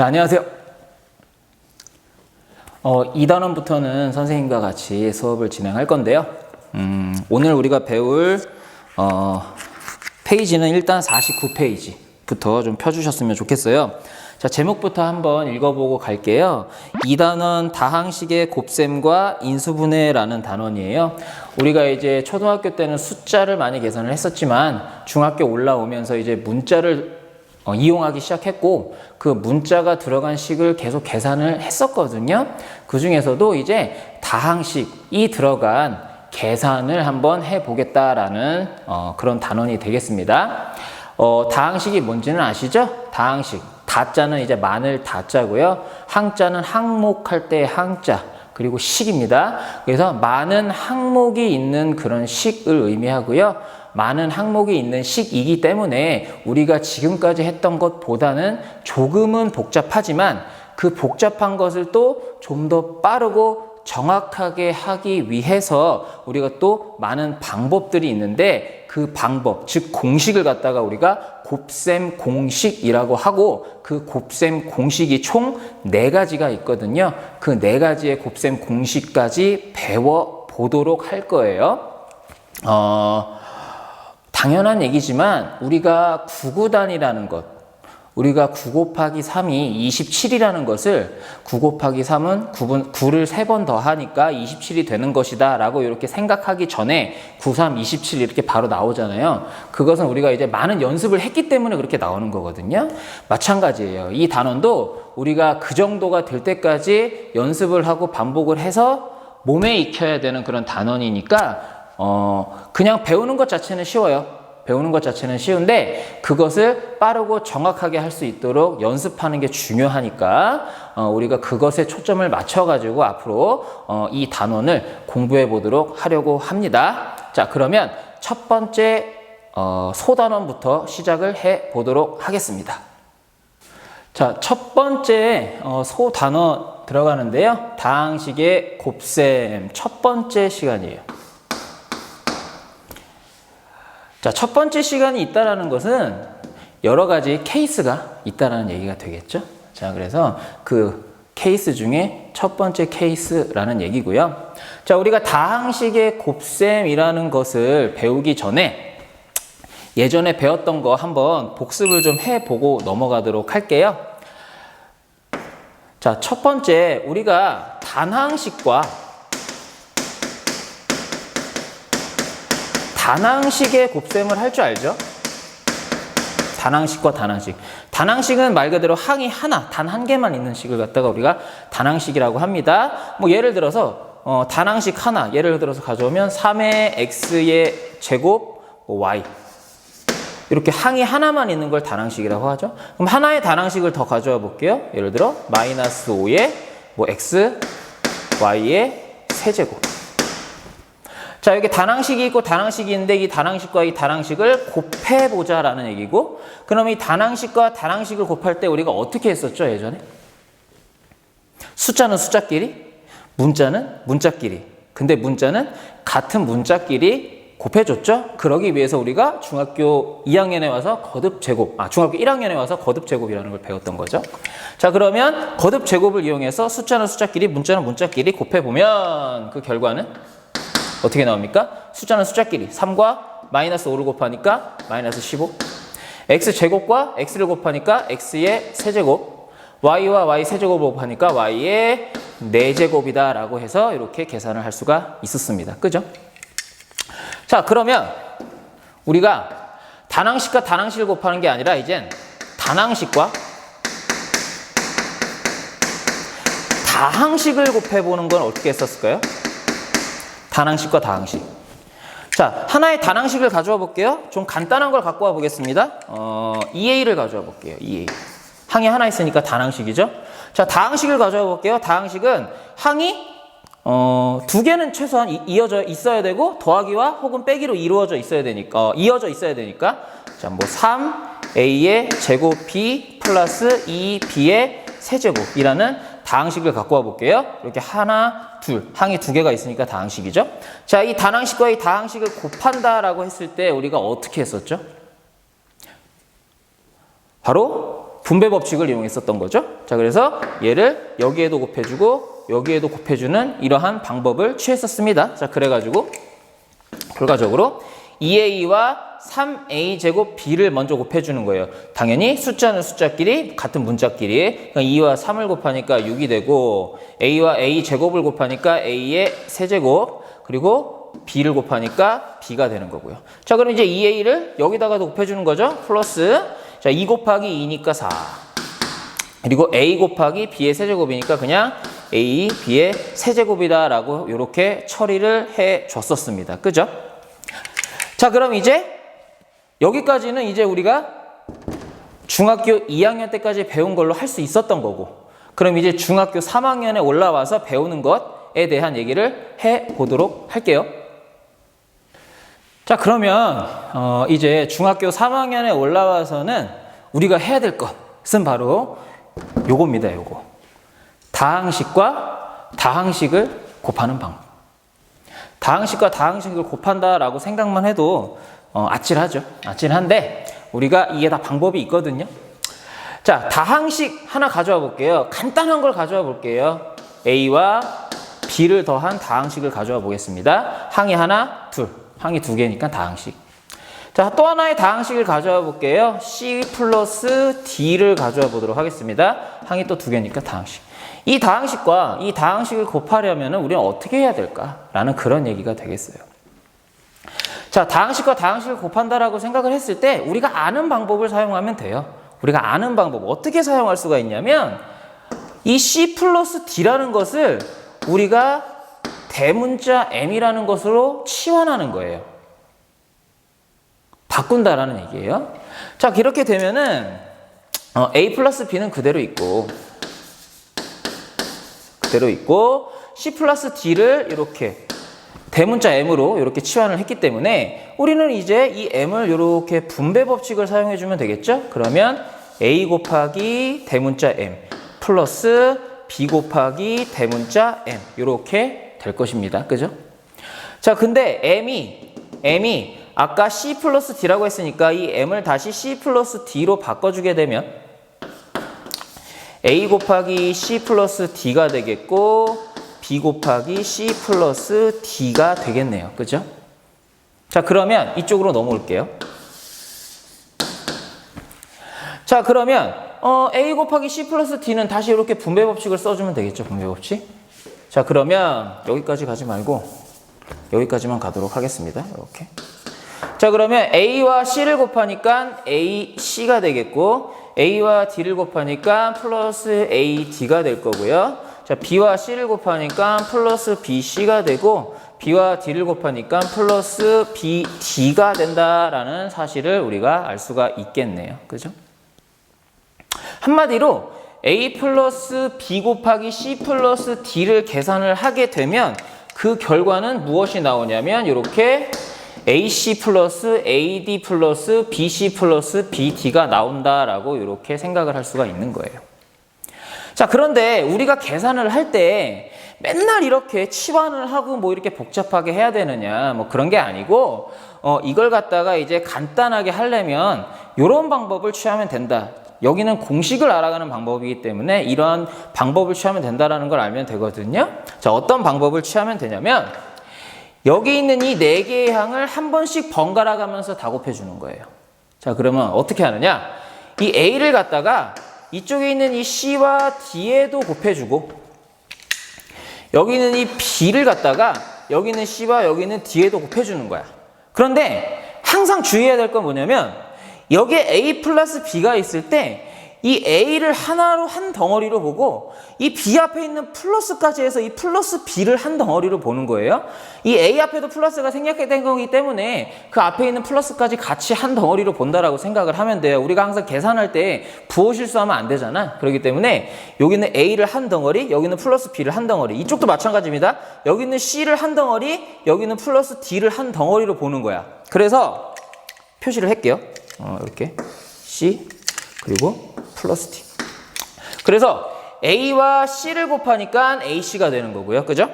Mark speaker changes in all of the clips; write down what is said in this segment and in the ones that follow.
Speaker 1: 자, 안녕하세요. 2단원부터는 선생님과 같이 수업을 진행할 건데요. 오늘 우리가 배울 페이지는 일단 49페이지부터 좀 펴주셨으면 좋겠어요. 자, 제목부터 한번 읽어보고 갈게요. 2단원 다항식의 곱셈과 인수분해라는 단원이에요. 우리가 이제 초등학교 때는 숫자를 많이 계산을 했었지만 중학교 올라오면서 이제 문자를 이용하기 시작했고 그 문자가 들어간 식을 계속 계산을 했었거든요. 그 중에서도 이제 다항식이 들어간 계산을 한번 해보겠다라는 그런 단원이 되겠습니다. 다항식이 뭔지는 아시죠? 다항식. 다자는 이제 마늘 다자고요. 항자는 항목할 때 항자. 그리고 식입니다. 그래서 많은 항목이 있는 그런 식을 의미하고요. 많은 항목이 있는 식이기 때문에 우리가 지금까지 했던 것보다는 조금은 복잡하지만 그 복잡한 것을 또 좀 더 빠르고 정확하게 하기 위해서 우리가 또 많은 방법들이 있는데 그 방법, 즉 공식을 갖다가 우리가 곱셈 공식이라고 하고 그 곱셈 공식이 총 4가지가 있거든요. 그 4가지의 곱셈 공식까지 배워보도록 할 거예요. 당연한 얘기지만 우리가 구구단이라는 것, 우리가 9 곱하기 3이 27이라는 것을 9 곱하기 3은 9를 3번 더하니까 27이 되는 것이다 라고 이렇게 생각하기 전에 9, 3, 27 이렇게 바로 나오잖아요. 그것은 우리가 이제 많은 연습을 했기 때문에 그렇게 나오는 거거든요. 마찬가지예요. 이 단원도 우리가 그 정도가 될 때까지 연습을 하고 반복을 해서 몸에 익혀야 되는 그런 단원이니까 그냥 배우는 것 자체는 쉬워요. 배우는 것 자체는 쉬운데 그것을 빠르고 정확하게 할 수 있도록 연습하는 게 중요하니까 우리가 그것에 초점을 맞춰가지고 앞으로 이 단원을 공부해 보도록 하려고 합니다. 자, 그러면 첫 번째 소단원부터 시작을 해 보도록 하겠습니다. 자, 첫 번째 소단원 들어가는데요. 다항식의 곱셈 첫 번째 시간이에요. 자, 첫 번째 시간이 있다라는 것은 여러 가지 케이스가 있다라는 얘기가 되겠죠. 자, 그래서 그 케이스 중에 첫 번째 케이스라는 얘기고요. 자, 우리가 다항식의 곱셈이라는 것을 배우기 전에 예전에 배웠던 거 한번 복습을 좀 해보고 넘어가도록 할게요. 자, 첫 번째 우리가 단항식의 곱셈을 할 줄 알죠? 단항식과 단항식. 단항식은 말 그대로 항이 하나, 단 한 개만 있는 식을 갖다가 우리가 단항식이라고 합니다. 뭐 예를 들어서 단항식 하나, 예를 들어서 가져오면 3의 x의 제곱 y. 이렇게 항이 하나만 있는 걸 단항식이라고 하죠. 그럼 하나의 단항식을 더 가져와 볼게요. 예를 들어 마이너스 5의 x, y의 세제곱. 자, 여기 단항식이 있고 단항식이 있는데 이 단항식과 이 단항식을 곱해보자라는 얘기고, 그럼 이 단항식과 단항식을 곱할 때 우리가 어떻게 했었죠, 예전에? 숫자는 숫자끼리, 문자는 문자끼리. 근데 문자는 같은 문자끼리 곱해줬죠? 그러기 위해서 우리가 중학교 2학년에 와서 거듭제곱, 중학교 1학년에 와서 거듭제곱이라는 걸 배웠던 거죠. 자, 그러면 거듭제곱을 이용해서 숫자는 숫자끼리, 문자는 문자끼리 곱해보면 그 결과는 어떻게 나옵니까? 숫자는 숫자끼리 3과 마이너스 5를 곱하니까 마이너스 15. x제곱과 x를 곱하니까 x의 세제곱. y와 y 세제곱을 곱하니까 y의 4제곱이다 라고 해서 이렇게 계산을 할 수가 있었습니다. 그죠? 자, 그러면 우리가 단항식과 단항식을 곱하는 게 아니라 이젠 단항식과 다항식을 곱해보는 건 어떻게 했었을까요? 단항식과 다항식. 자, 하나의 단항식을 가져와 볼게요. 좀 간단한 걸 갖고 와 보겠습니다. 2a를 가져와 볼게요. 2a. 항이 하나 있으니까 단항식이죠. 자, 다항식을 가져와 볼게요. 다항식은 항이 2개는 최소한 이어져 있어야 되고 더하기와 혹은 빼기로 이루어져 있어야 되니까 자, 뭐 3a의 제곱 b 플러스 2b의 세제곱이라는 다항식을 갖고 와 볼게요. 이렇게 하나, 둘, 항이 2개가 있으니까 다항식이죠. 자, 이 단항식과 이 다항식을 곱한다라고 했을 때 우리가 어떻게 했었죠? 바로 분배 법칙을 이용했었던 거죠. 자, 그래서 얘를 여기에도 곱해주고 여기에도 곱해주는 이러한 방법을 취했었습니다. 자, 그래가지고 결과적으로 2a와 3a 제곱 b를 먼저 곱해주는 거예요. 당연히 숫자는 숫자끼리 같은 문자끼리, 그러니까 2와 3을 곱하니까 6이 되고 a와 a 제곱을 곱하니까 a의 세제곱, 그리고 b를 곱하니까 b가 되는 거고요. 자, 그럼 이제 2a를 여기다가도 곱해주는 거죠. 플러스, 자, 2 곱하기 2니까 4, 그리고 a 곱하기 b의 세제곱이니까 그냥 a, b의 세제곱이다 라고 이렇게 처리를 해 줬었습니다. 그죠? 자, 그럼 이제 여기까지는 이제 우리가 중학교 2학년 때까지 배운 걸로 할 수 있었던 거고, 그럼 이제 중학교 3학년에 올라와서 배우는 것에 대한 얘기를 해 보도록 할게요. 자, 그러면 이제 중학교 3학년에 올라와서는 우리가 해야 될 것은 바로 요겁니다. 요거. 다항식과 다항식을 곱하는 방법. 다항식과 다항식을 곱한다라고 생각만 해도 아찔하죠. 아찔한데 우리가 이게 다 방법이 있거든요. 자, 다항식 하나 가져와 볼게요. 간단한 걸 가져와 볼게요. a와 b를 더한 다항식을 가져와 보겠습니다. 항이 하나, 둘. 항이 두 개니까 다항식. 자, 또 하나의 다항식을 가져와 볼게요. c 플러스 d를 가져와 보도록 하겠습니다. 항이 또 두 개니까 다항식. 이 다항식과 이 다항식을 곱하려면 우리는 어떻게 해야 될까라는 그런 얘기가 되겠어요. 자, 다항식과 다항식을 곱한다라고 생각을 했을 때 우리가 아는 방법을 사용하면 돼요. 우리가 아는 방법 어떻게 사용할 수가 있냐면 이 c 플러스 d라는 것을 우리가 대문자 m이라는 것으로 치환하는 거예요. 바꾼다라는 얘기예요. 자, 이렇게 되면은 a 플러스 b는 그대로 있고 c 플러스 d를 이렇게 대문자 m으로 이렇게 치환을 했기 때문에 우리는 이제 이 m을 이렇게 분배 법칙을 사용해 주면 되겠죠? 그러면 a 곱하기 대문자 m 플러스 b 곱하기 대문자 m 이렇게 될 것입니다. 그죠? 자, 근데 m이 아까 c 플러스 d라고 했으니까 이 m을 다시 c 플러스 d로 바꿔주게 되면 a 곱하기 c 플러스 d가 되겠고 b 곱하기 c 플러스 d가 되겠네요. 그죠? 자, 그러면 이쪽으로 넘어올게요. 자, 그러면 a 곱하기 c 플러스 d는 다시 이렇게 분배 법칙을 써주면 되겠죠. 분배 법칙. 자, 그러면 여기까지 가지 말고 여기까지만 가도록 하겠습니다. 이렇게. 자, 그러면 a와 c를 곱하니까 ac가 되겠고 a와 d를 곱하니까 플러스 ad가 될 거고요. 자, b와 c를 곱하니까 플러스 bc가 되고 b와 d를 곱하니까 플러스 bd가 된다라는 사실을 우리가 알 수가 있겠네요. 그죠? 한마디로 a 플러스 b 곱하기 c 플러스 d를 계산을 하게 되면 그 결과는 무엇이 나오냐면 이렇게 AC 플러스 AD 플러스 BC 플러스 BD가 나온다라고 이렇게 생각을 할 수가 있는 거예요. 자, 그런데 우리가 계산을 할 때 맨날 이렇게 치환을 하고 뭐 이렇게 복잡하게 해야 되느냐 뭐 그런 게 아니고 이걸 갖다가 이제 간단하게 하려면 이런 방법을 취하면 된다. 여기는 공식을 알아가는 방법이기 때문에 이런 방법을 취하면 된다라는 걸 알면 되거든요. 자, 어떤 방법을 취하면 되냐면 여기 있는 이 4개의 항을 한 번씩 번갈아 가면서 다 곱해주는 거예요. 자, 그러면 어떻게 하느냐? 이 A를 갖다가 이쪽에 있는 이 C와 D에도 곱해주고 여기 있는 이 B를 갖다가 여기 있는 C와 여기 있는 D에도 곱해주는 거야. 그런데 항상 주의해야 될 건 뭐냐면 여기에 A 플러스 B가 있을 때 이 A를 하나로 한 덩어리로 보고 이 B 앞에 있는 플러스까지 해서 이 플러스 B를 한 덩어리로 보는 거예요. 이 A 앞에도 플러스가 생략된 거기 때문에 그 앞에 있는 플러스까지 같이 한 덩어리로 본다라고 생각을 하면 돼요. 우리가 항상 계산할 때 부호 실수하면 안 되잖아. 그렇기 때문에 여기는 A를 한 덩어리, 여기는 플러스 B를 한 덩어리. 이쪽도 마찬가지입니다. 여기는 C를 한 덩어리, 여기는 플러스 D를 한 덩어리로 보는 거야. 그래서 표시를 할게요. 이렇게 C 그리고 플러스 D. 그래서 A와 C를 곱하니까 AC가 되는 거고요. 그죠?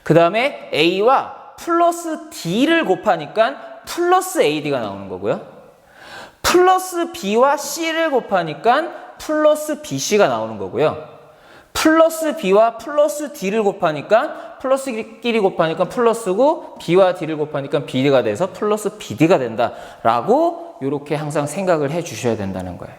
Speaker 1: 그 다음에 A와 플러스 D를 곱하니까 플러스 AD가 나오는 거고요. 플러스 B와 C를 곱하니까 플러스 BC가 나오는 거고요. 플러스 B와 플러스 D를 곱하니까 플러스끼리 곱하니까 플러스고 B와 D를 곱하니까 B가 돼서 플러스 BD가 된다라고 이렇게 항상 생각을 해 주셔야 된다는 거예요.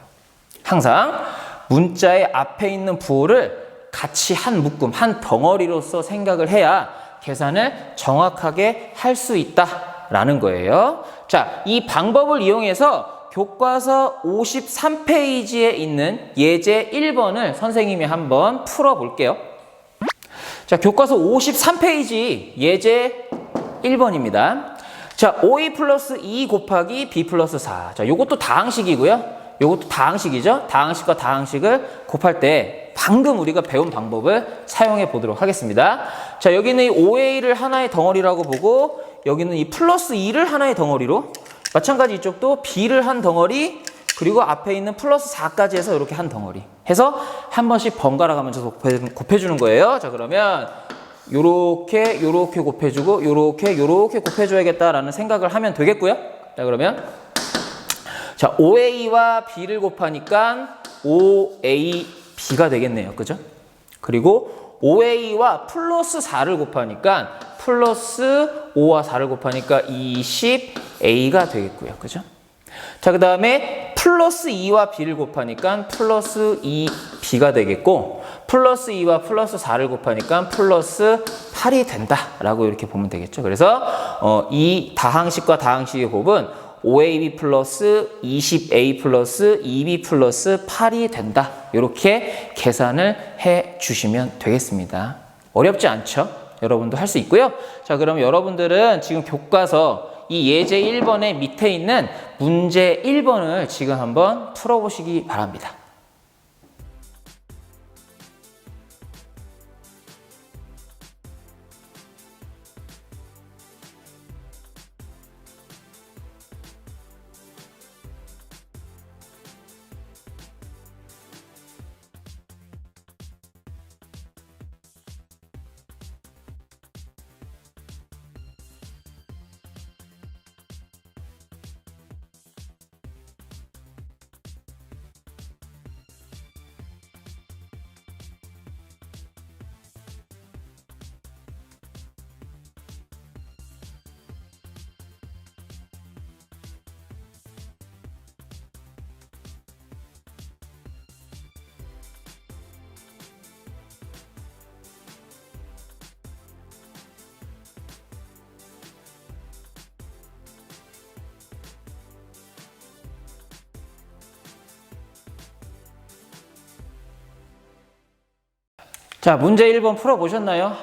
Speaker 1: 항상 문자의 앞에 있는 부호를 같이 한 묶음, 한 덩어리로서 생각을 해야 계산을 정확하게 할 수 있다라는 거예요. 자, 이 방법을 이용해서 교과서 53페이지에 있는 예제 1번을 선생님이 한번 풀어볼게요. 자, 교과서 53페이지 예제 1번입니다. 자, 5a 플러스 2 곱하기 b 플러스 4. 자, 요것도 다항식이고요. 요것도 다항식이죠. 다항식과 다항식을 곱할 때 방금 우리가 배운 방법을 사용해 보도록 하겠습니다. 자, 여기는 이 5a를 하나의 덩어리라고 보고 여기는 이 플러스 2를 하나의 덩어리로, 마찬가지 이쪽도 b를 한 덩어리, 그리고 앞에 있는 플러스 4까지 해서 이렇게 한 덩어리 해서 한 번씩 번갈아 가면서 곱해주는 거예요. 자, 그러면 요렇게 곱해주고 요렇게 곱해줘야겠다라는 생각을 하면 되겠고요. 자, 그러면 자, 5a와 b를 곱하니까 5ab가 되겠네요. 그죠? 그리고 5a와 플러스 4를 곱하니까 플러스 5와 4를 곱하니까 20a가 되겠고요. 그죠? 자, 그 다음에 플러스 2와 b를 곱하니까 플러스 2b가 되겠고, 플러스 2와 플러스 4를 곱하니까 플러스 8이 된다라고 이렇게 보면 되겠죠. 그래서 이 다항식과 다항식의 곱은 5ab 플러스 20a 플러스 2b 플러스 8이 된다. 이렇게 계산을 해 주시면 되겠습니다. 어렵지 않죠? 여러분도 할 수 있고요. 자, 그럼 여러분들은 지금 교과서 이 예제 1번의 밑에 있는 문제 1번을 지금 한번 풀어보시기 바랍니다. 자, 문제 1번 풀어보셨나요?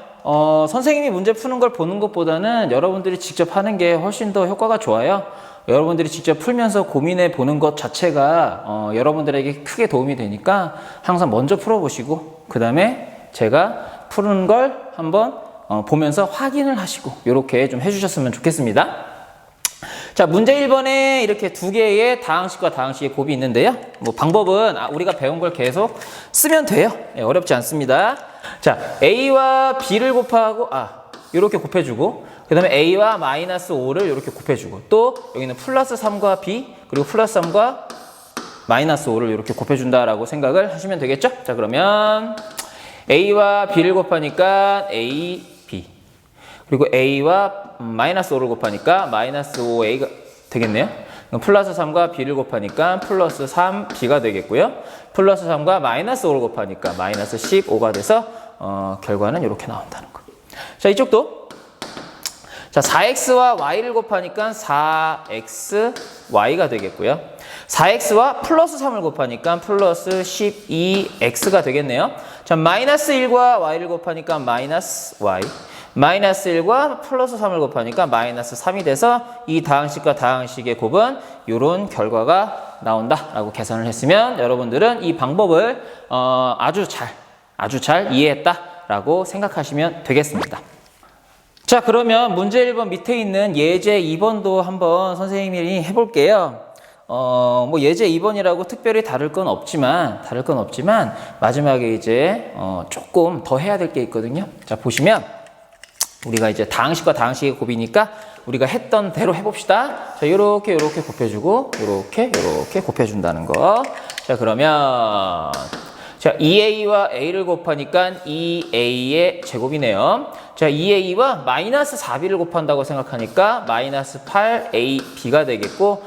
Speaker 1: 선생님이 문제 푸는 걸 보는 것보다는 여러분들이 직접 하는 게 훨씬 더 효과가 좋아요. 여러분들이 직접 풀면서 고민해 보는 것 자체가 여러분들에게 크게 도움이 되니까 항상 먼저 풀어보시고 그 다음에 제가 푸는 걸 한번 보면서 확인을 하시고 이렇게 좀 해주셨으면 좋겠습니다. 자, 문제 1번에 이렇게 두 개의 다항식과 다항식의 곱이 있는데요. 뭐 방법은 우리가 배운 걸 계속 쓰면 돼요. 네, 어렵지 않습니다. 자, a와 b를 곱하고 이렇게 곱해주고 그 다음에 a와 마이너스 5를 이렇게 곱해주고 또 여기는 플러스 3과 b 그리고 플러스 3과 마이너스 5를 이렇게 곱해준다라고 생각을 하시면 되겠죠? 자, 그러면 a와 b를 곱하니까 a, b 그리고 a와 마이너스 5를 곱하니까 마이너스 5a가 되겠네요. 플러스 3과 b를 곱하니까 플러스 3b가 되겠고요. 플러스 3과 마이너스 5를 곱하니까 마이너스 15가 돼서 결과는 이렇게 나온다는 거. 자, 이쪽도 자, 4x와 y를 곱하니까 4xy가 되겠고요. 4x와 플러스 3을 곱하니까 플러스 12x가 되겠네요. 자, 마이너스 1과 y를 곱하니까 마이너스 y 마이너스 1과 플러스 3을 곱하니까 마이너스 3이 돼서 이 다항식과 다항식의 곱은 이런 결과가 나온다라고 계산을 했으면 여러분들은 이 방법을 아주 잘 이해했다라고 생각하시면 되겠습니다. 자, 그러면 문제 1번 밑에 있는 예제 2번도 한번 선생님이 해볼게요. 뭐 예제 2번이라고 특별히 다를 건 없지만 마지막에 이제 조금 더 해야 될 게 있거든요. 자, 보시면 우리가 이제 다항식과 다항식의 곱이니까 우리가 했던 대로 해봅시다. 자, 요렇게 곱해주고 요렇게 곱해준다는 거. 자, 그러면 자, 2a와 a를 곱하니까 2a의 제곱이네요. 자, 2a와 마이너스 4b를 곱한다고 생각하니까 마이너스 8ab가 되겠고,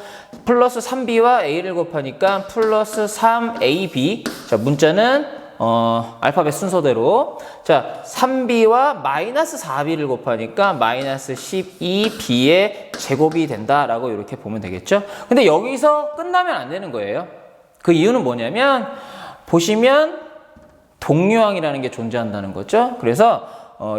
Speaker 1: 플러스 3b와 a를 곱하니까 플러스 3ab. 자, 문자는 알파벳 순서대로. 자, 3b와 마이너스 4b를 곱하니까 마이너스 12b의 제곱이 된다라고 이렇게 보면 되겠죠. 근데 여기서 끝나면 안 되는 거예요. 그 이유는 뭐냐면, 보시면 동류항이라는 게 존재한다는 거죠. 그래서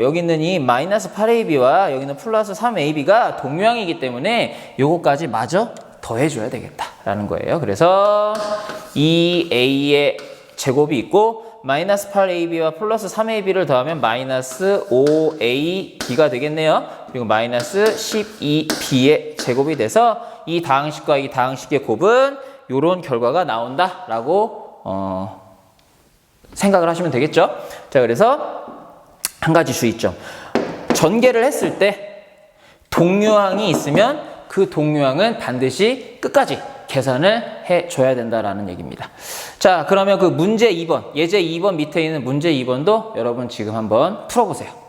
Speaker 1: 여기 있는 이 마이너스 8ab와 여기 있는 플러스 3ab가 동류항이기 때문에 요거까지 마저 더해줘야 되겠다라는 거예요. 그래서 2a의 제곱이 있고 마이너스 8ab와 플러스 3ab를 더하면 마이너스 5ab가 되겠네요. 그리고 마이너스 12b의 제곱이 돼서 이 다항식과 이 다항식의 곱은 이런 결과가 나온다라고 생각을 하시면 되겠죠. 자, 그래서 한 가지 주의점. 전개를 했을 때 동류항이 있으면 그 동류항은 반드시 끝까지 계산을 해줘야 된다라는 얘기입니다. 자, 그러면 그 문제 2번, 예제 2번 밑에 있는 문제 2번도 여러분 지금 한번 풀어보세요.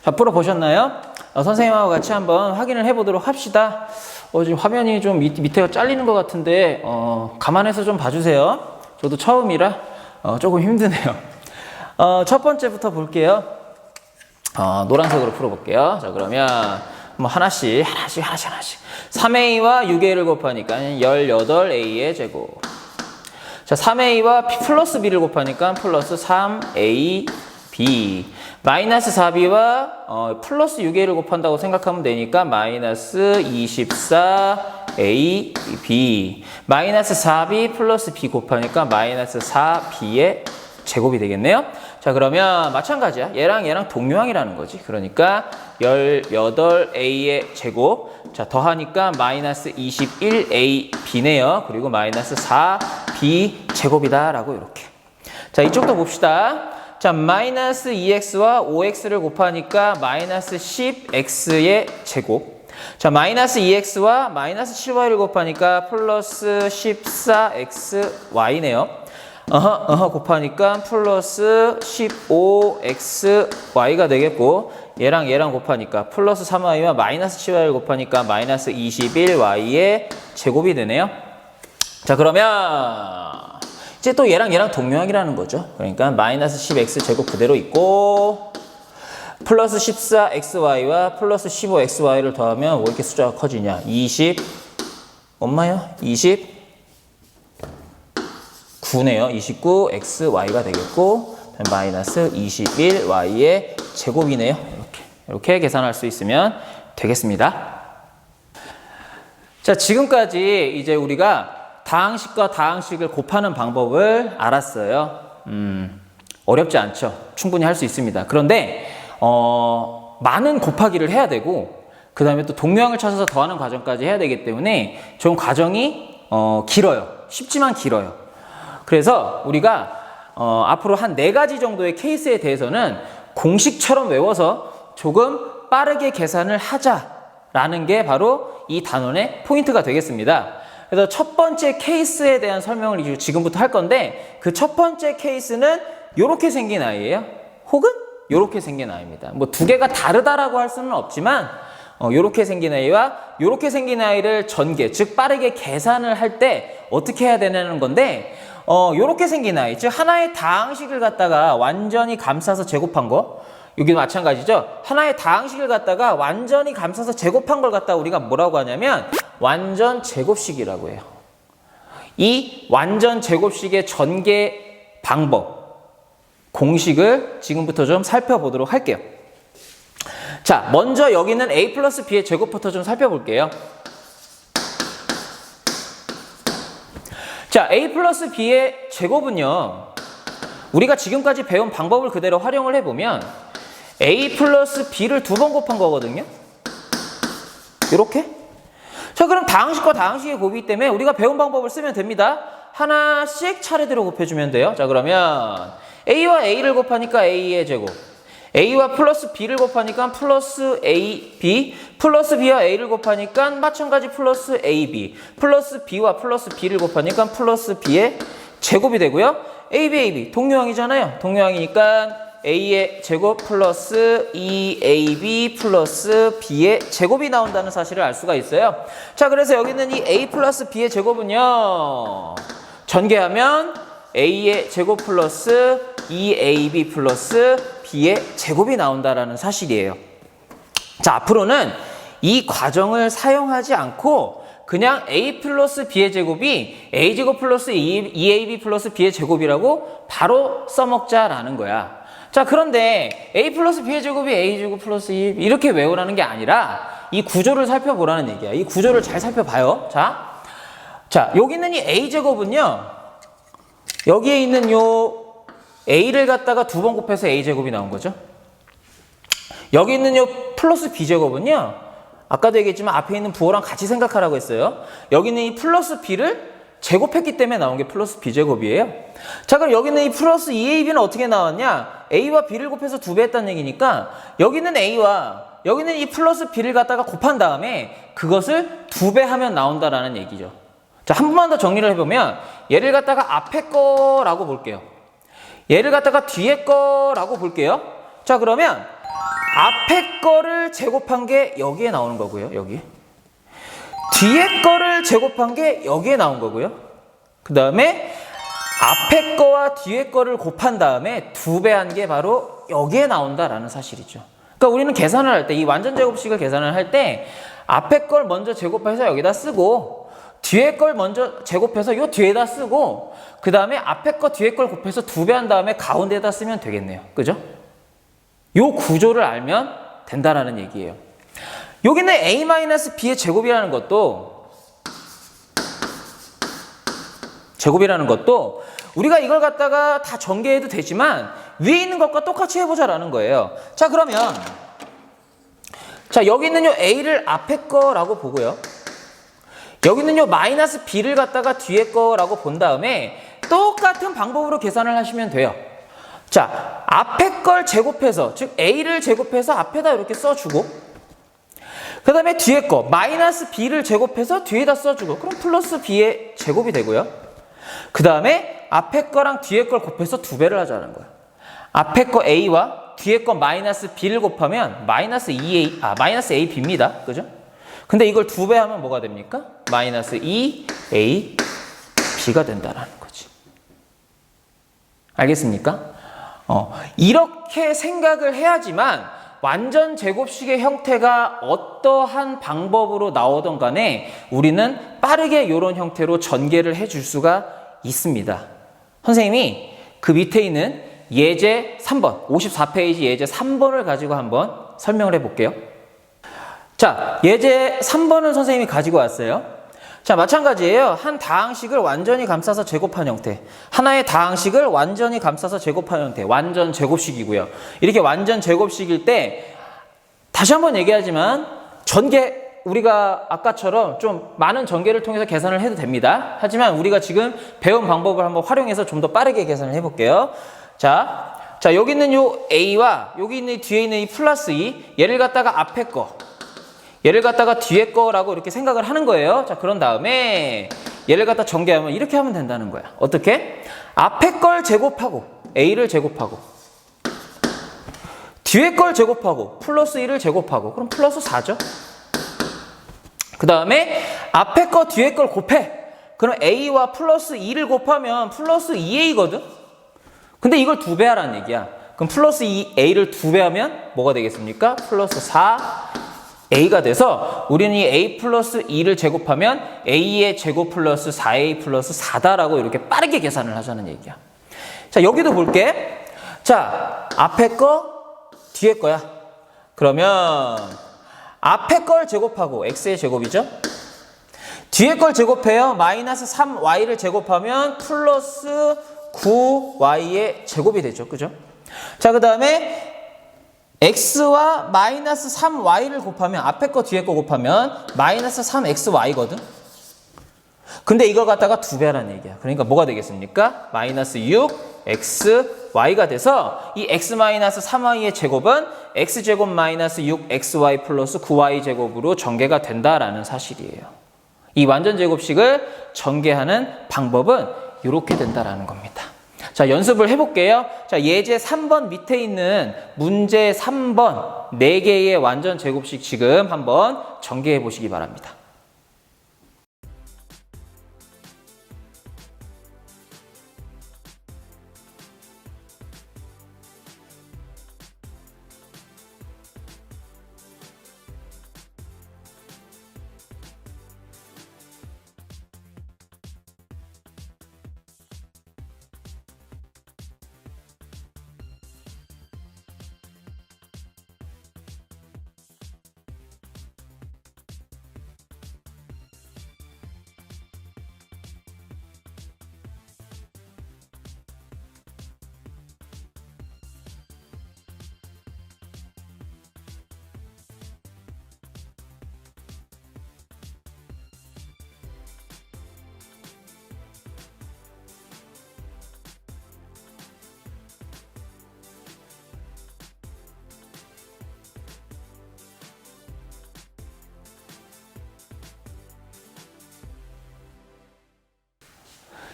Speaker 1: 자, 풀어보셨나요? 선생님하고 같이 한번 확인을 해보도록 합시다. 지금 화면이 좀 밑에가 잘리는 것 같은데 감안해서 좀 봐주세요. 저도 처음이라 조금 힘드네요. 첫 번째부터 볼게요. 노란색으로 풀어볼게요. 자, 그러면 뭐 하나씩 3a와 6a를 곱하니까 18a의 제곱. 자, 3a와 플러스 b를 곱하니까 플러스 3ab. 마이너스 4b와 플러스 6a를 곱한다고 생각하면 되니까 마이너스 24ab. 마이너스 4b 플러스 b 곱하니까 마이너스 4b의 제곱이 되겠네요. 자, 그러면 마찬가지야. 얘랑 동류항이라는 거지. 그러니까 18a의 제곱. 자, 더하니까 마이너스 21ab네요. 그리고 마이너스 4b 제곱이다라고 이렇게. 자, 이쪽도 봅시다. 자, 마이너스 2x와 5x를 곱하니까 마이너스 10x의 제곱. 자, 마이너스 2x와 마이너스 7y를 곱하니까 플러스 14xy네요. 곱하니까 플러스 15xy가 되겠고, 얘랑 곱하니까 플러스 3y와 마이너스 7y를 곱하니까 마이너스 21y의 제곱이 되네요. 자, 그러면 이제 또 얘랑 동류항이라는 거죠. 그러니까 마이너스 10x 제곱 그대로 있고, 플러스 14xy와 플러스 15xy를 더하면 왜 이렇게 숫자가 커지냐? 29네요. 29xy가 되겠고, 마이너스 21y의 제곱이네요. 이렇게 계산할 수 있으면 되겠습니다. 자, 지금까지 이제 우리가 다항식과 다항식을 곱하는 방법을 알았어요. 어렵지 않죠. 충분히 할 수 있습니다. 그런데 많은 곱하기를 해야 되고, 그 다음에 또 동류항을 찾아서 더하는 과정까지 해야 되기 때문에 좀 과정이 길어요. 쉽지만 길어요. 그래서 우리가 앞으로 한 4가지 정도의 케이스에 대해서는 공식처럼 외워서 조금 빠르게 계산을 하자라는 게 바로 이 단원의 포인트가 되겠습니다. 그래서 첫 번째 케이스에 대한 설명을 지금부터 할 건데, 그 첫 번째 케이스는 이렇게 생긴 아이예요. 혹은 이렇게 생긴 아이입니다. 뭐 두 개가 다르다라고 할 수는 없지만 요렇게 생긴 a와 요렇게 생긴 a를 전개, 즉 빠르게 계산을 할 때 어떻게 해야 되냐는 건데, 요렇게 생긴 a, 즉 하나의 다항식을 갖다가 완전히 감싸서 제곱한 거, 여기도 마찬가지죠. 하나의 다항식을 갖다가 완전히 감싸서 제곱한 걸 갖다가 우리가 뭐라고 하냐면 완전 제곱식이라고 해요. 이 완전 제곱식의 전개 방법, 공식을 지금부터 좀 살펴보도록 할게요. 자, 먼저 여기는 a 플러스 b의 제곱부터 좀 살펴볼게요. 자, a 플러스 b의 제곱은요, 우리가 지금까지 배운 방법을 그대로 활용을 해보면 a 플러스 b를 2번 곱한 거거든요. 이렇게. 자, 그럼 다항식과 다항식의 곱이기 때문에 우리가 배운 방법을 쓰면 됩니다. 하나씩 차례대로 곱해주면 돼요. 자, 그러면 a와 a를 곱하니까 a의 제곱, a와 플러스 b를 곱하니까 플러스 ab, 플러스 b와 a를 곱하니까 마찬가지 플러스 ab, 플러스 b와 플러스 b를 곱하니까 플러스 b의 제곱이 되고요. ab 동료항이잖아요. 동료항이니까 a의 제곱 플러스 2ab 플러스 b의 제곱이 나온다는 사실을 알 수가 있어요. 자, 그래서 여기는 이 a 플러스 b의 제곱은요, 전개하면 a의 제곱 플러스 2ab 플러스 b의 제곱이 나온다라는 사실이에요. 자, 앞으로는 이 과정을 사용하지 않고 그냥 a 플러스 b의 제곱이 a 제곱 플러스 2ab 플러스 b의 제곱이라고 바로 써먹자라는 거야. 자, 그런데 a 플러스 b의 제곱이 a 제곱 플러스 2 이렇게 외우라는 게 아니라 이 구조를 살펴보라는 얘기야. 이 구조를 잘 살펴봐요. 자, 여기 있는 이 a 제곱은요, 여기에 있는 요 a를 갖다가 2번 곱해서 a 제곱이 나온 거죠. 여기 있는 요 플러스 b 제곱은요, 아까도 얘기했지만 앞에 있는 부호랑 같이 생각하라고 했어요. 여기 있는 이 플러스 b를 제곱했기 때문에 나온 게 플러스 b제곱이에요. 자, 그럼 여기 있는 이 플러스 2ab는 어떻게 나왔냐? a와 b를 곱해서 2배 했다는 얘기니까 여기는 a와 여기는 이 플러스 b를 갖다가 곱한 다음에 그것을 2배 하면 나온다라는 얘기죠. 자, 한 번만 더 정리를 해보면 얘를 갖다가 앞에 거라고 볼게요. 얘를 갖다가 뒤에 거라고 볼게요. 자, 그러면 앞에 거를 제곱한 게 여기에 나오는 거고요. 여기. 뒤에 거를 제곱한 게 여기에 나온 거고요. 그 다음에 앞에 거와 뒤에 거를 곱한 다음에 2배 한 게 바로 여기에 나온다라는 사실이죠. 그러니까 우리는 계산을 할 때, 이 완전 제곱식을 계산을 할 때 앞에 걸 먼저 제곱해서 여기다 쓰고 뒤에 걸 먼저 제곱해서 요 뒤에다 쓰고 그 다음에 앞에 거 뒤에 걸 곱해서 2배 한 다음에 가운데에다 쓰면 되겠네요. 그죠? 요 구조를 알면 된다라는 얘기예요. 여기는 a-b의 제곱이라는 것도 우리가 이걸 갖다가 다 전개해도 되지만 위에 있는 것과 똑같이 해보자라는 거예요. 자, 그러면 자, 여기 있는 요 a를 앞에 거라고 보고요. 여기 있는 요 마이너스 b를 갖다가 뒤에 거라고 본 다음에 똑같은 방법으로 계산을 하시면 돼요. 자, 앞에 걸 제곱해서, 즉 a를 제곱해서 앞에다 이렇게 써주고 그 다음에 뒤에 거 마이너스 b를 제곱해서 뒤에다 써주고 그럼 플러스 b의 제곱이 되고요. 그 다음에 앞에 거랑 뒤에 걸 곱해서 2배를 하자는 거예요. 앞에 거 a와 뒤에 거 마이너스 b를 곱하면 마이너스 ab입니다. 그죠? 근데 이걸 2배 하면 뭐가 됩니까? 마이너스 2ab가 된다라는 거지. 알겠습니까? 이렇게 생각을 해야지만 완전 제곱식의 형태가 어떠한 방법으로 나오던 간에 우리는 빠르게 이런 형태로 전개를 해줄 수가 있습니다. 선생님이 그 밑에 있는 예제 3번, 54페이지 예제 3번을 가지고 한번 설명을 해볼게요. 자, 예제 3번은 선생님이 가지고 왔어요. 자, 마찬가지예요. 한 다항식을 완전히 감싸서 제곱한 형태. 하나의 다항식을 완전히 감싸서 제곱한 형태. 완전 제곱식이고요. 이렇게 완전 제곱식일 때 다시 한번 얘기하지만 전개, 우리가 아까처럼 좀 많은 전개를 통해서 계산을 해도 됩니다. 하지만 우리가 지금 배운 방법을 한번 활용해서 좀 더 빠르게 계산을 해볼게요. 자, 여기 있는 요 a와 여기 있는 뒤에 있는 이 플러스 2, 얘를 갖다가 앞에 거, 얘를 갖다가 뒤에 거라고 이렇게 생각을 하는 거예요. 자, 그런 다음에 얘를 갖다 전개하면 이렇게 하면 된다는 거야. 어떻게? 앞에 걸 제곱하고 a를 제곱하고 뒤에 걸 제곱하고 플러스 1을 제곱하고 그럼 플러스 4죠. 그 다음에 앞에 거 뒤에 걸 곱해. 그럼 a와 플러스 2를 곱하면 플러스 2a거든? 근데 이걸 2배 하라는 얘기야. 그럼 플러스 2a를 2배 하면 뭐가 되겠습니까? 플러스 4a가 돼서 우리는 이 a 플러스 2를 제곱하면 a의 제곱 플러스 4a 플러스 4다라고 이렇게 빠르게 계산을 하자는 얘기야. 자, 여기도 볼게. 자, 앞에 거, 뒤에 거야. 그러면 앞에 걸 제곱하고 x의 제곱이죠? 뒤에 걸 제곱해요. 마이너스 3y를 제곱하면 플러스 9y의 제곱이 되죠. 그죠? 자, 그 다음에 x와 마이너스 3y를 곱하면 앞에 거 뒤에 거 곱하면 마이너스 3xy거든? 근데 이걸 갖다가 2배 하라는 얘기야. 그러니까 뭐가 되겠습니까? 마이너스 6xy가 돼서 이 x 마이너스 3y의 제곱은 x제곱 마이너스 6xy 플러스 9y 제곱으로 전개가 된다라는 사실이에요. 이 완전 제곱식을 전개하는 방법은 이렇게 된다라는 겁니다. 자, 연습을 해볼게요. 자, 예제 3번 밑에 있는 문제 3번 4개의 완전 제곱식 지금 한번 전개해 보시기 바랍니다.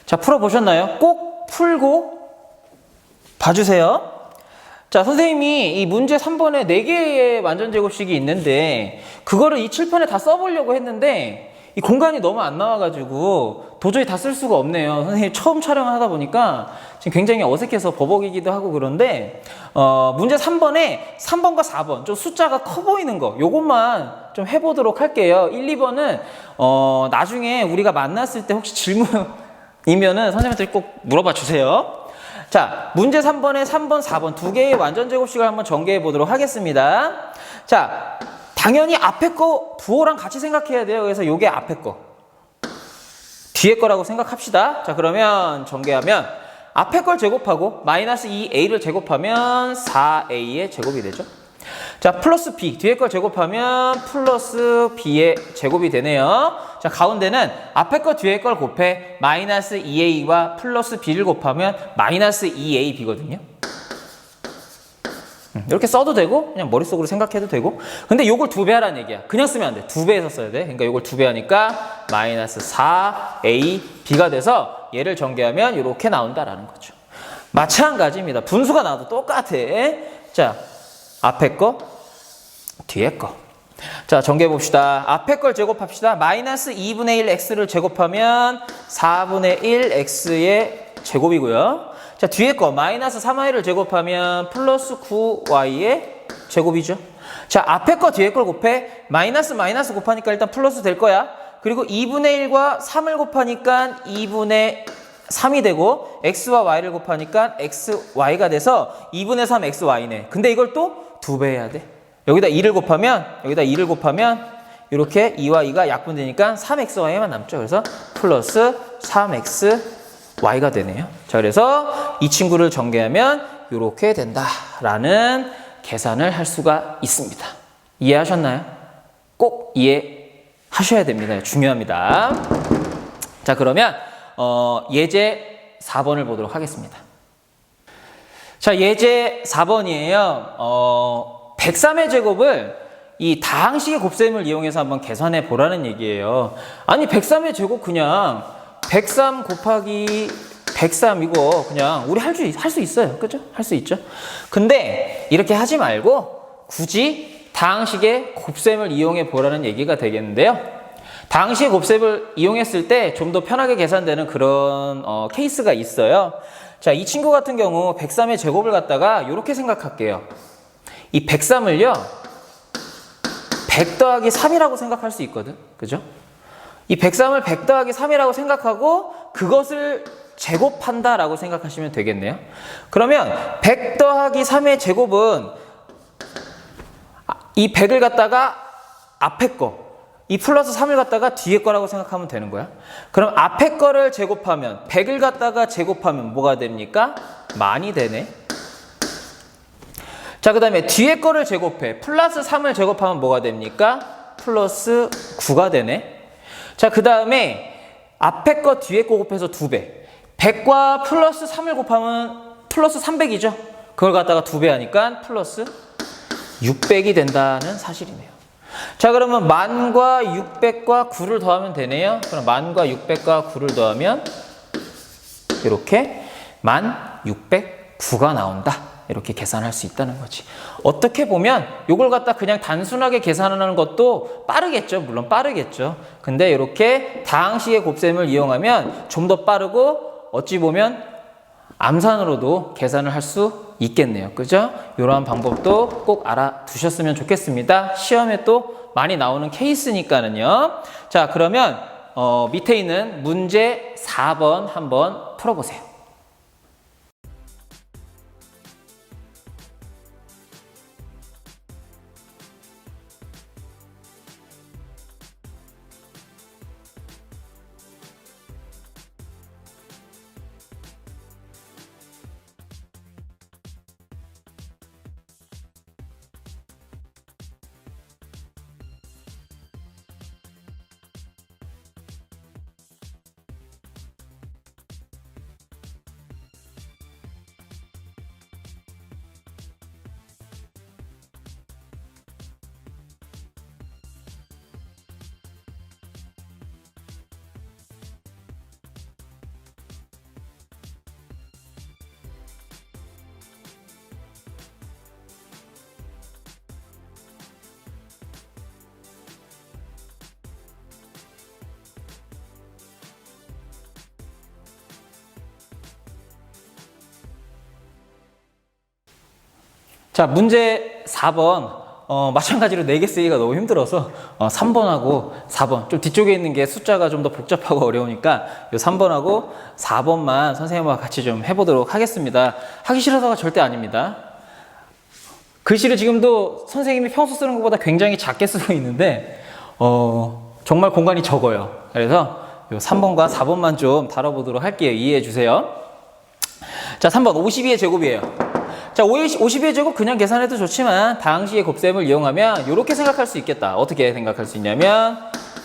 Speaker 1: 자, 풀어보셨나요? 꼭 풀고 봐주세요. 자, 선생님이 이 문제 3번에 4개의 완전 제곱식이 있는데 그거를 이 칠판에 다 써보려고 했는데 이 공간이 너무 안 나와가지고 도저히 다 쓸 수가 없네요. 선생님 처음 촬영을 하다 보니까 지금 굉장히 어색해서 버벅이기도 하고 그런데 문제 3번에 3번과 4번 좀 숫자가 커 보이는 거 요것만 좀 해보도록 할게요. 1, 2번은 나중에 우리가 만났을 때 혹시 질문이면은 선생님한테 꼭 물어봐 주세요. 자, 문제 3번에 3번, 4번 두 개의 완전 제곱식을 한번 전개해 보도록 하겠습니다. 자, 당연히 앞에 거 부호랑 같이 생각해야 돼요. 그래서 요게 앞에 거, 뒤에 거라고 생각합시다. 자, 그러면 전개하면 앞에 걸 제곱하고 마이너스 2a를 제곱하면 4a의 제곱이 되죠. 자, 플러스 b, 뒤에 걸 제곱하면 플러스 b의 제곱이 되네요. 자, 가운데는 앞에 거 뒤에 걸 곱해 마이너스 2a와 플러스 b를 곱하면 마이너스 2ab거든요. 이렇게 써도 되고 그냥 머릿속으로 생각해도 되고, 근데 요걸 2배 하라는 얘기야. 그냥 쓰면 안 돼. 2배해서 써야 돼. 그러니까 요걸 2배 하니까 마이너스 4ab가 돼서 얘를 전개하면 이렇게 나온다라는 거죠. 마찬가지입니다. 분수가 나와도 똑같아. 자, 앞에 거, 뒤에 거. 자, 전개해 봅시다. 앞에 걸 제곱합시다. 마이너스 2분의 1 x를 제곱하면 4분의 1 x의 제곱이고요. 자, 뒤에 거 마이너스 3y를 제곱하면 플러스 9y의 제곱이죠. 자, 앞에 거 뒤에 걸 곱해 마이너스 마이너스 곱하니까 일단 플러스 될 거야. 그리고 2분의 1과 3을 곱하니까 2분의 3이 되고 x와 y를 곱하니까 xy가 돼서 2분의 3 xy네. 근데 이걸 또 2배 해야 돼. 여기다 2를 곱하면 이렇게 2와 2가 약분되니까 3xy만 남죠. 그래서 플러스 3xy가 되네요. 자, 그래서 이 친구를 전개하면 이렇게 된다라는 계산을 할 수가 있습니다. 이해하셨나요? 꼭 이해하셔야 됩니다. 중요합니다. 자, 그러면 예제 4번을 보도록 하겠습니다. 자, 예제 4번이에요. 103의 제곱을 이 다항식의 곱셈을 이용해서 한번 계산해 보라는 얘기예요. 아니, 103의 제곱 그냥 103 곱하기 103 이거 그냥 우리 할 수 있어요. 그죠? 할 수 있죠. 근데 이렇게 하지 말고 굳이 다항식의 곱셈을 이용해 보라는 얘기가 되겠는데요. 다항식의 곱셈을 이용했을 때 좀 더 편하게 계산되는 그런 케이스가 있어요. 자, 이 친구 같은 경우 103의 제곱을 갖다가 이렇게 생각할게요. 이 103을요 100 더하기 3이라고 생각할 수 있거든. 그죠? 이 103을 100 더하기 3이라고 생각하고 그것을 제곱한다 라고 생각하시면 되겠네요. 그러면 100 더하기 3의 제곱은 이 100을 갖다가 앞에 거, 이 플러스 3을 갖다가 뒤에 거라고 생각하면 되는 거야. 그럼 앞에 거를 제곱하면 100을 갖다가 제곱하면 뭐가 됩니까? 만이 되네. 자, 그 다음에 뒤에 거를 제곱해. 플러스 3을 제곱하면 뭐가 됩니까? 플러스 9가 되네. 자, 그 다음에 앞에 거 뒤에 거 곱해서 2배. 100과 플러스 3을 곱하면 플러스 300이죠. 그걸 갖다가 2배 하니까 플러스 600이 된다는 사실이네요. 자, 그러면 만과 600과 9를 더하면 되네요. 그럼 만과 600과 9를 더하면 이렇게 1609가 나온다. 이렇게 계산할 수 있다는 거지. 어떻게 보면 이걸 갖다 그냥 단순하게 계산하는 것도 빠르겠죠. 물론 빠르겠죠. 근데 이렇게 다항식의 곱셈을 이용하면 좀 더 빠르고 어찌 보면 암산으로도 계산을 할 수 있겠네요. 그죠? 이러한 방법도 꼭 알아두셨으면 좋겠습니다. 시험에 또 많이 나오는 케이스니까는요. 자, 그러면 밑에 있는 문제 4번 한번 풀어보세요. 자, 문제 4번. 마찬가지로 4개 쓰기가 너무 힘들어서 3번하고 4번. 좀 뒤쪽에 있는 게 숫자가 좀 더 복잡하고 어려우니까 이 3번하고 4번만 선생님과 같이 좀 해보도록 하겠습니다. 하기 싫어서가 절대 아닙니다. 글씨를 지금도 선생님이 평소 쓰는 것보다 굉장히 작게 쓰고 있는데 정말 공간이 적어요. 그래서 이 3번과 4번만 좀 다뤄보도록 할게요. 이해해 주세요. 자, 3번 52의 제곱이에요. 자, 52의 제곱 그냥 계산해도 좋지만 다항식의 곱셈을 이용하면 이렇게 생각할 수 있겠다. 어떻게 생각할 수 있냐면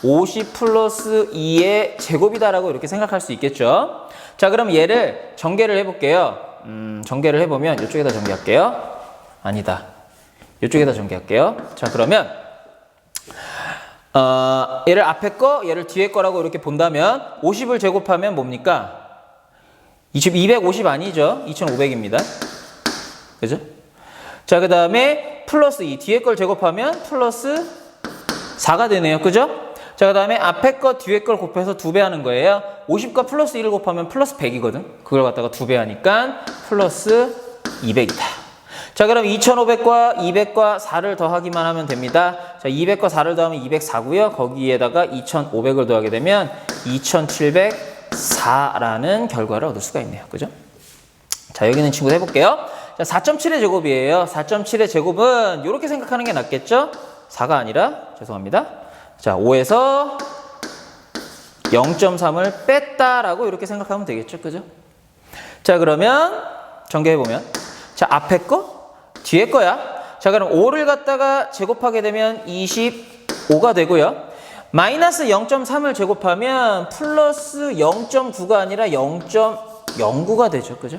Speaker 1: 50 플러스 2의 제곱이다라고 이렇게 생각할 수 있겠죠. 자, 그럼 얘를 전개를 해볼게요. 전개를 해보면 이쪽에다 전개할게요. 아니다. 이쪽에다 전개할게요. 자, 그러면 얘를 앞에 거, 얘를 뒤에 거라고 이렇게 본다면 50을 제곱하면 뭡니까? 250 아니죠? 2500입니다. 그죠? 자, 그 다음에 플러스 2. 뒤에 걸 제곱하면 플러스 4가 되네요. 그죠? 자, 그 다음에 앞에 거 뒤에 걸 곱해서 2배 하는 거예요. 50과 플러스 1을 곱하면 플러스 100이거든. 그걸 갖다가 2배 하니까 플러스 200이다. 자, 그럼 2500과 200과 4를 더하기만 하면 됩니다. 자, 200과 4를 더하면 204고요. 거기에다가 2500을 더하게 되면 2704라는 결과를 얻을 수가 있네요. 그죠? 자, 여기 있는 친구 해볼게요. 자, 4.7의 제곱이에요. 4.7의 제곱은 이렇게 생각하는 게 낫겠죠? 4가 아니라, 죄송합니다. 자, 5에서 0.3을 뺐다라고 이렇게 생각하면 되겠죠? 그죠? 자, 그러면 전개해보면. 자, 앞에 거, 뒤에 거야. 자, 그럼 5를 갖다가 제곱하게 되면 25가 되고요. 마이너스 0.3을 제곱하면 플러스 0.9가 아니라 0.09가 되죠. 그죠?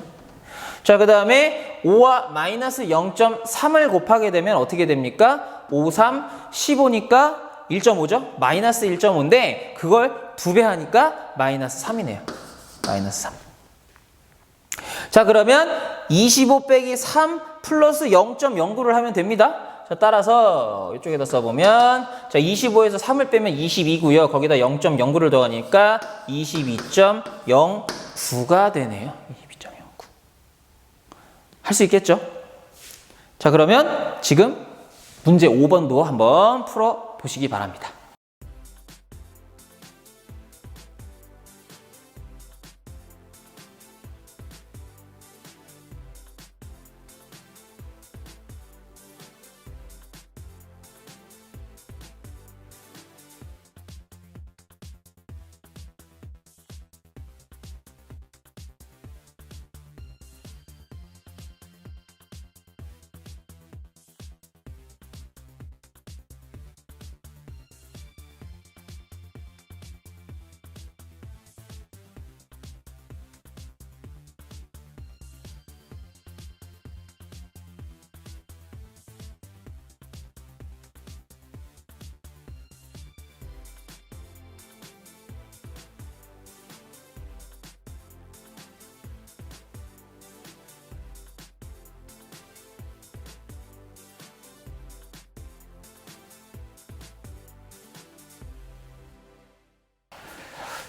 Speaker 1: 자, 그 다음에 5와 마이너스 0.3을 곱하게 되면 어떻게 됩니까? 5, 3, 15니까 1.5죠? 마이너스 1.5인데 그걸 2배 하니까 마이너스 3이네요. 마이너스 3. 자, 그러면 25 빼기 3 플러스 0.09를 하면 됩니다. 자, 자, 따라서 이쪽에다 써보면 자, 25에서 3을 빼면 22고요. 거기다 0.09를 더하니까 22.09가 되네요. 22.09. 할 수 있겠죠? 자, 그러면 지금 문제 5번도 한번 풀어 보시기 바랍니다.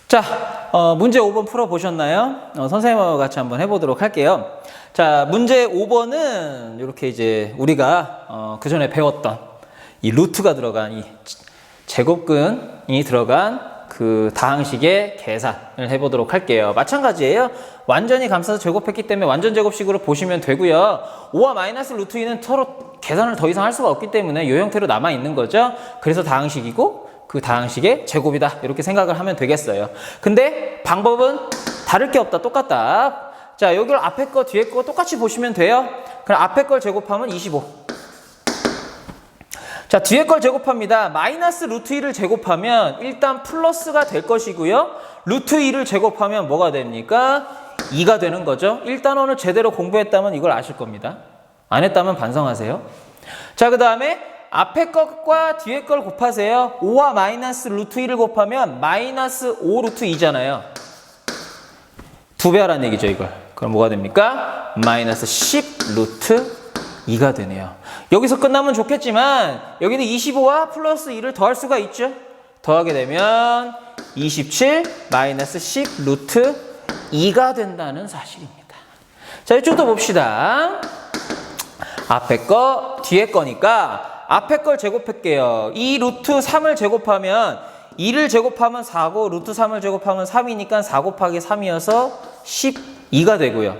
Speaker 1: 자, 문제 5번 풀어보셨나요? 선생님과 같이 한번 해보도록 할게요. 자, 문제 5번은 이렇게 이제 우리가 그 전에 배웠던 이 루트가 들어간 이 제곱근이 들어간 그 다항식의 계산을 해보도록 할게요. 마찬가지예요. 완전히 감싸서 제곱했기 때문에 완전 제곱식으로 보시면 되고요. 5와 마이너스 루트 2는 서로 계산을 더 이상 할 수가 없기 때문에 이 형태로 남아있는 거죠. 그래서 다항식이고 그 다항식의 제곱이다 이렇게 생각을 하면 되겠어요. 근데 방법은 다를 게 없다. 똑같다. 자, 여기를 앞에 거 뒤에 거 똑같이 보시면 돼요. 그럼 앞에 걸 제곱하면 25. 자, 뒤에 걸 제곱합니다. 마이너스 루트 2를 제곱하면 일단 플러스가 될 것이고요. 루트 2를 제곱하면 뭐가 됩니까? 2가 되는 거죠. 일단 오늘 제대로 공부했다면 이걸 아실 겁니다. 안 했다면 반성하세요. 자, 그 다음에 앞에 것과 뒤에 걸 곱하세요. 5와 마이너스 루트 2를 곱하면 마이너스 5 루트 2잖아요. 2배 하라는 얘기죠, 이걸. 그럼 뭐가 됩니까? 마이너스 10 루트 2가 되네요. 여기서 끝나면 좋겠지만 여기는 25와 플러스 2를 더할 수가 있죠. 더하게 되면 27 마이너스 10 루트 2가 된다는 사실입니다. 자, 이쪽도 봅시다. 앞에 거, 뒤에 거니까 앞에 걸 제곱할게요. 이 루트 3을 제곱하면 2를 제곱하면 4고 루트 3을 제곱하면 3이니까 4 곱하기 3이어서 12가 되고요.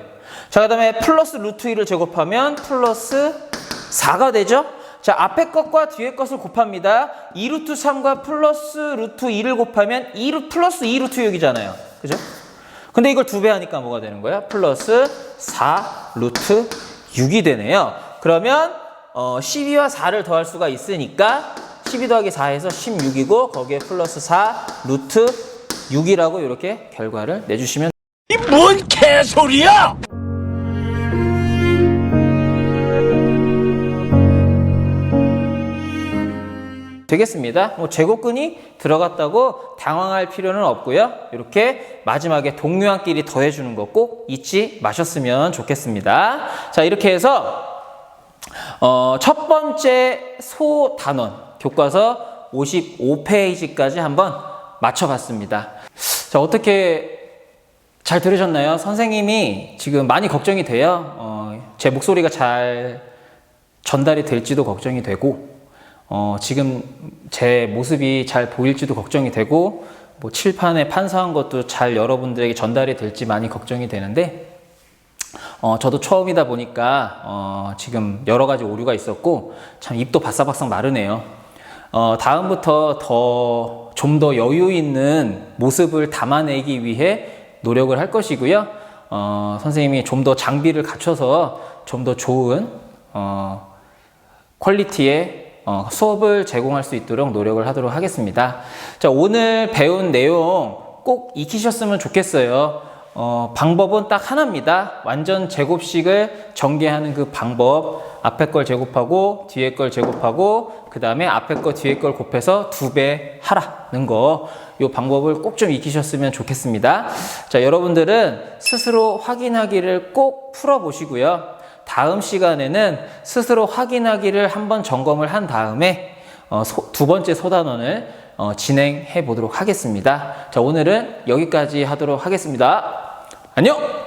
Speaker 1: 자, 그 다음에 플러스 루트 2를 제곱하면 플러스 4가 되죠. 자, 앞에 것과 뒤에 것을 곱합니다. 2 루트 3과 플러스 루트 2를 곱하면 2 플러스 2 루트 6이잖아요. 그죠? 근데 이걸 2배 하니까 뭐가 되는 거야? 플러스 4 루트 6이 되네요. 그러면 12와 4를 더할 수가 있으니까 12 더하기 4에서 16이고 거기에 플러스 4 루트 6이라고 이렇게 결과를 내주시면
Speaker 2: 이 뭔 개소리야!
Speaker 1: 되겠습니다. 뭐 제곱근이 들어갔다고 당황할 필요는 없고요. 이렇게 마지막에 동료한끼리 더해주는 거 꼭 잊지 마셨으면 좋겠습니다. 자, 이렇게 해서 첫 번째 소단원 교과서 55페이지까지 한번 맞춰봤습니다. 자, 어떻게 잘 들으셨나요? 선생님이 지금 많이 걱정이 돼요. 제 목소리가 잘 전달이 될지도 걱정이 되고 지금 제 모습이 잘 보일지도 걱정이 되고 뭐 칠판에 판사한 것도 잘 여러분들에게 전달이 될지 많이 걱정이 되는데 저도 처음이다 보니까 지금 여러 가지 오류가 있었고 참 입도 바싹바싹 마르네요. 다음부터 좀 더 여유 있는 모습을 담아내기 위해 노력을 할 것이고요. 선생님이 좀 더 장비를 갖춰서 좀 더 좋은 퀄리티의 수업을 제공할 수 있도록 노력을 하도록 하겠습니다. 자, 오늘 배운 내용 꼭 익히셨으면 좋겠어요. 방법은 딱 하나입니다. 완전 제곱식을 전개하는 그 방법. 앞에 걸 제곱하고 뒤에 걸 제곱하고 그 다음에 앞에 거 뒤에 걸 곱해서 2배 하라는 거. 이 방법을 꼭 좀 익히셨으면 좋겠습니다. 자, 여러분들은 스스로 확인하기를 꼭 풀어보시고요. 다음 시간에는 스스로 확인하기를 한번 점검을 한 다음에 두 번째 소단원을 진행해 보도록 하겠습니다. 자, 오늘은 여기까지 하도록 하겠습니다. 안녕!